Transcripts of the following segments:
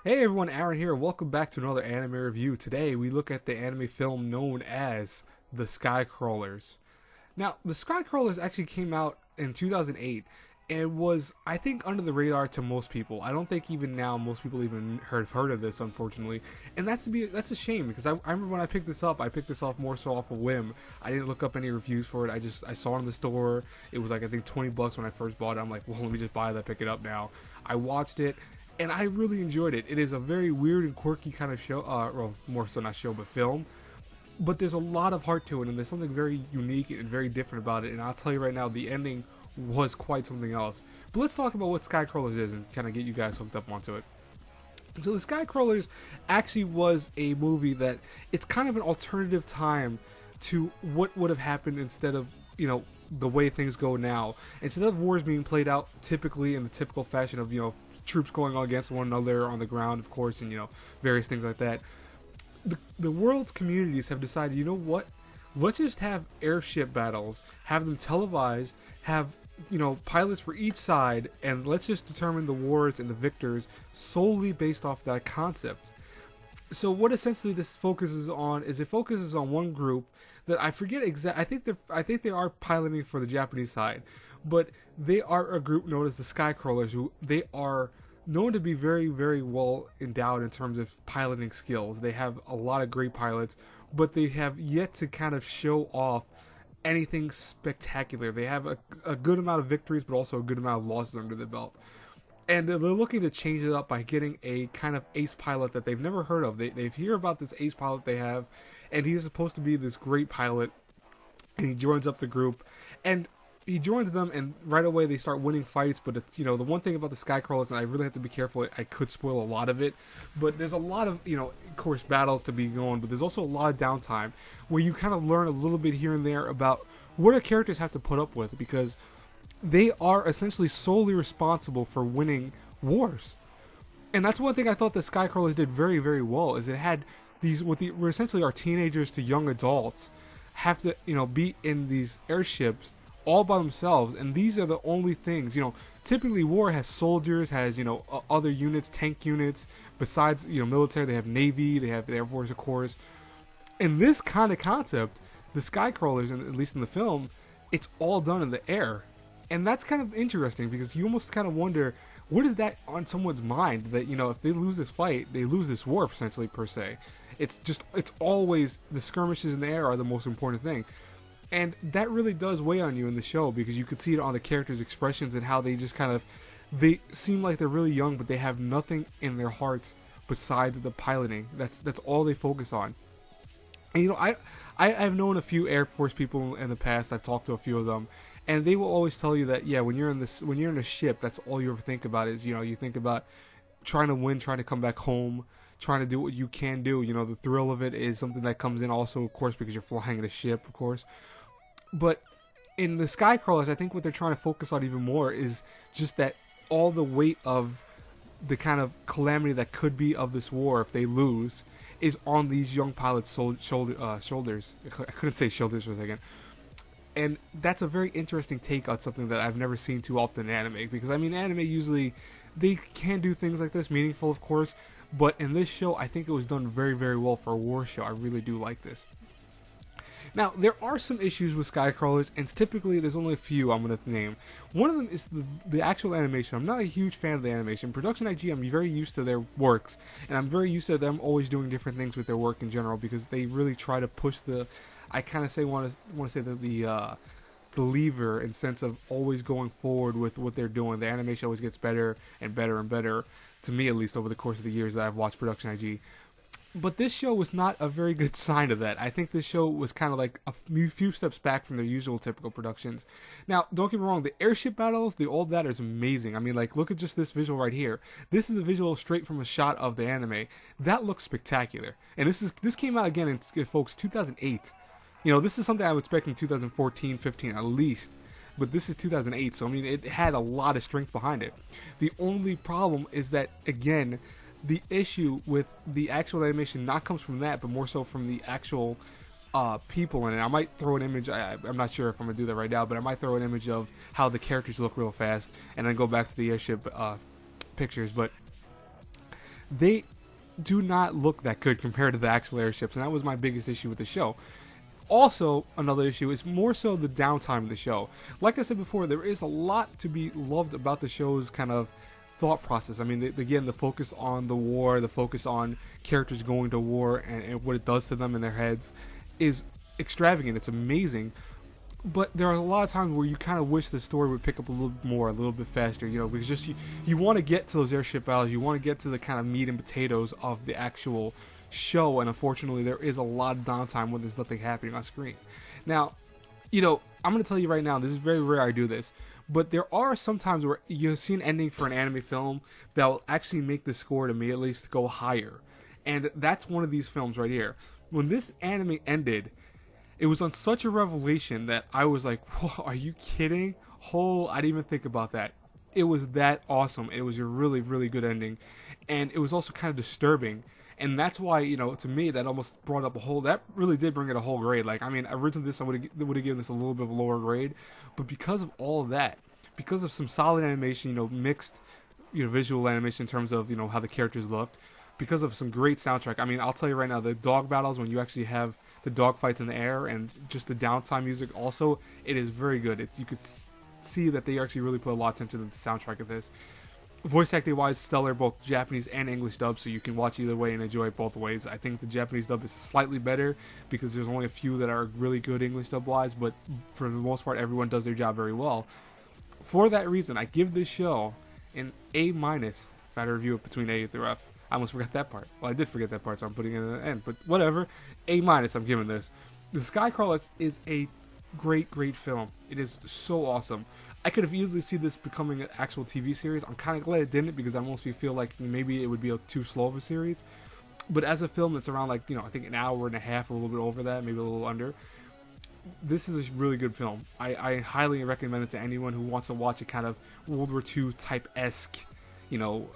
Hey everyone, Aaron here. Welcome back to another anime review. Today we look at the anime film known as The Skycrawlers. Now, The Skycrawlers actually came out in 2008 and was, I think, under the radar to most people. I don't think even now most people even heard of this, unfortunately. And that's a shame because I remember when I picked this up, I picked this off more so off a whim. I didn't look up any reviews for it. I saw it in the store. It was like I think $20 when I first bought it. I'm like, well, let me just buy that, pick it up now. I watched it. And I really enjoyed it. It is a very weird and quirky kind of show, well, more so not show, but film. But there's a lot of heart to it, and there's something very unique and very different about it. And I'll tell you right now, the ending was quite something else. But let's talk about what Skycrawlers is and kind of get you guys hooked up onto it. So the Skycrawlers actually was a movie that it's kind of an alternative time to what would have happened instead of, you know, the way things go now. Instead of wars being played out typically in the typical fashion of, you know, troops going against one another on the ground, of course, and, you know, various things like that. The world's communities have decided, you know what? Let's just have airship battles, have them televised, have, you know, pilots for each side, and let's just determine the wars and the victors solely based off that concept. So what essentially this focuses on is it focuses on one group that I forget exactly. I think they are piloting for the Japanese side, but they are a group known as the Skycrawlers, who they are known to be very, very well endowed in terms of piloting skills. They have a lot of great pilots, but they have yet to kind of show off anything spectacular. They have a good amount of victories, but also a good amount of losses under the belt. And they're looking to change it up by getting a kind of ace pilot that they've never heard of. They hear about this ace pilot they have, and he's supposed to be this great pilot, and he joins up the group, and he joins them, and right away they start winning fights. But it's, you know, the one thing about the Skycrawlers, and I really have to be careful, I could spoil a lot of it, but there's a lot of, you know, of course, battles to be going, but there's also a lot of downtime where you kind of learn a little bit here and there about what our characters have to put up with, because they are essentially solely responsible for winning wars. And that's one thing I thought the Skycrawlers did very, very well, is it had these, were essentially our teenagers to young adults, have to, you know, be in these airships all by themselves, and these are the only things, you know, typically war has soldiers, has, you know, other units, tank units, besides, you know, military, they have Navy, they have the Air Force, of course. In this kind of concept, the Skycrawlers, and at least in the film, it's all done in the air. And that's kind of interesting, because you almost kind of wonder, what is that on someone's mind, that, you know, if they lose this fight, they lose this war, essentially, per se. It's always, the skirmishes in the air are the most important thing. And that really does weigh on you in the show, because you could see it on the characters' expressions and how they just kind of, they seem like they're really young, but they have nothing in their hearts besides the piloting. That's all they focus on. And, you know, I've known a few Air Force people in the past. I've talked to a few of them, and they will always tell you that, yeah, when you're in a ship, that's all you ever think about is, you know, you think about trying to win, trying to come back home, trying to do what you can do. You know, the thrill of it is something that comes in also, of course, because you're flying in a ship, of course. But in the Skycrawlers, I think what they're trying to focus on even more is just that all the weight of the kind of calamity that could be of this war if they lose is on these young pilots' shoulders. I couldn't say shoulders for a second. And that's a very interesting take on something that I've never seen too often in anime. Because, I mean, anime usually, they can do things like this, meaningful, of course. But in this show, I think it was done very, very well for a war show. I really do like this. Now, there are some issues with Skycrawlers, and typically there's only a few I'm going to name. One of them is the actual animation. I'm not a huge fan of the animation. Production IG, I'm very used to their works, and I'm very used to them always doing different things with their work in general, because they really try to push the, I kind of say want to say that the lever in sense of always going forward with what they're doing. The animation always gets better and better and better, to me at least, over the course of the years that I've watched Production IG. But this show was not a very good sign of that. I think this show was kind of like a few steps back from their usual typical productions. Now, don't get me wrong, the airship battles, all that is amazing. I mean, like, look at just this visual right here. This is a visual straight from a shot of the anime. That looks spectacular. And this came out again in, folks, 2008. You know, this is something I would expect in 2014, 15 at least. But this is 2008, so I mean, it had a lot of strength behind it. The only problem is that, again, the issue with the actual animation not comes from that, but more so from the actual people in it. I might throw an image. I'm not sure if I'm gonna do that right now, but I might throw an image of how the characters look real fast, and then go back to the airship pictures. But they do not look that good compared to the actual airships, and that was my biggest issue with the show. Also, another issue is more so the downtime of the show. Like I said before, there is a lot to be loved about the show's kind of thought process. I mean, again, the focus on the war, the focus on characters going to war and what it does to them in their heads is extravagant. It's amazing. But there are a lot of times where you kind of wish the story would pick up a little more, a little bit faster, you know, because just you want to get to those airship battles, you want to get to the kind of meat and potatoes of the actual show, and unfortunately there is a lot of downtime when there's nothing happening on screen. Now, you know, I'm going to tell you right now, this is very rare I do this, but there are some times where you'll see an ending for an anime film that will actually make the score, to me at least, go higher. And that's one of these films right here. When this anime ended, it was on such a revelation that I was like, whoa, are you kidding? I didn't even think about that. It was that awesome. It was a really, really good ending. And it was also kind of disturbing. And that's why, you know, to me, that almost brought up that really did bring it a whole grade. Like, I mean, originally I would have given this a little bit of a lower grade, but because of all of that, because of some solid animation, you know, mixed, you know, visual animation in terms of, you know, how the characters looked, because of some great soundtrack. I mean, I'll tell you right now, the dog battles, when you actually have the dog fights in the air and just the downtime music also, it is very good. You could see that they actually really put a lot of attention to the soundtrack of this. Voice acting wise, stellar, both Japanese and English dub, so you can watch either way and enjoy it both ways. I think the Japanese dub is slightly better because there's only a few that are really good English dub wise, but for the most part, everyone does their job very well. For that reason, I give this show an A-. If I had to review it between A through F. I almost forgot that part. Well, I did forget that part, so I'm putting it in the end, but whatever. A- I'm giving this. The Skycrawlers is a great, great film. It is so awesome. I could have easily seen this becoming an actual TV series. I'm kind of glad it didn't, because I almost feel like maybe it would be too slow of a series. But as a film that's around, like, you know, I think an hour and a half, a little bit over that, maybe a little under, this is a really good film. I highly recommend it to anyone who wants to watch a kind of World War II type-esque, you know,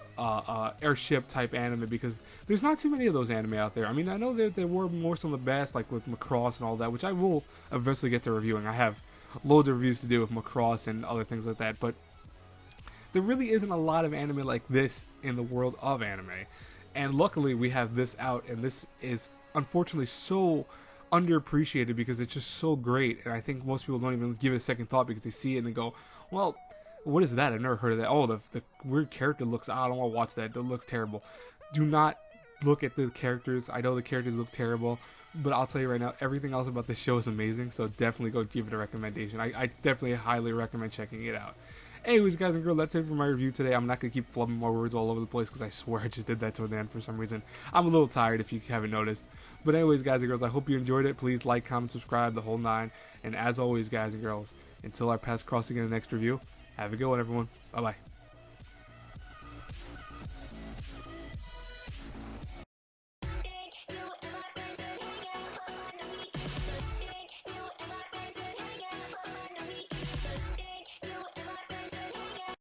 airship type anime, because there's not too many of those anime out there. I mean, I know there were more some of the best, like with Macross and all that, which I will eventually get to reviewing. I have loads of reviews to do with Macross and other things like that, but there really isn't a lot of anime like this in the world of anime. And luckily we have this out, and this is unfortunately so underappreciated because it's just so great, and I think most people don't even give it a second thought because they see it and they go, well, what is that? I've never heard of that. Oh, the weird character looks, I don't want to watch that. It looks terrible. Do not look at the characters. I know the characters look terrible, but I'll tell you right now, everything else about this show is amazing, so definitely go give it a recommendation. I definitely highly recommend checking it out. Anyways, guys and girls, that's it for my review today. I'm not going to keep flubbing my words all over the place because I swear I just did that toward the end for some reason. I'm a little tired if you haven't noticed. But anyways, guys and girls, I hope you enjoyed it. Please like, comment, subscribe, the whole nine. And as always, guys and girls, until our paths cross again in the next review, have a good one, everyone. Bye-bye.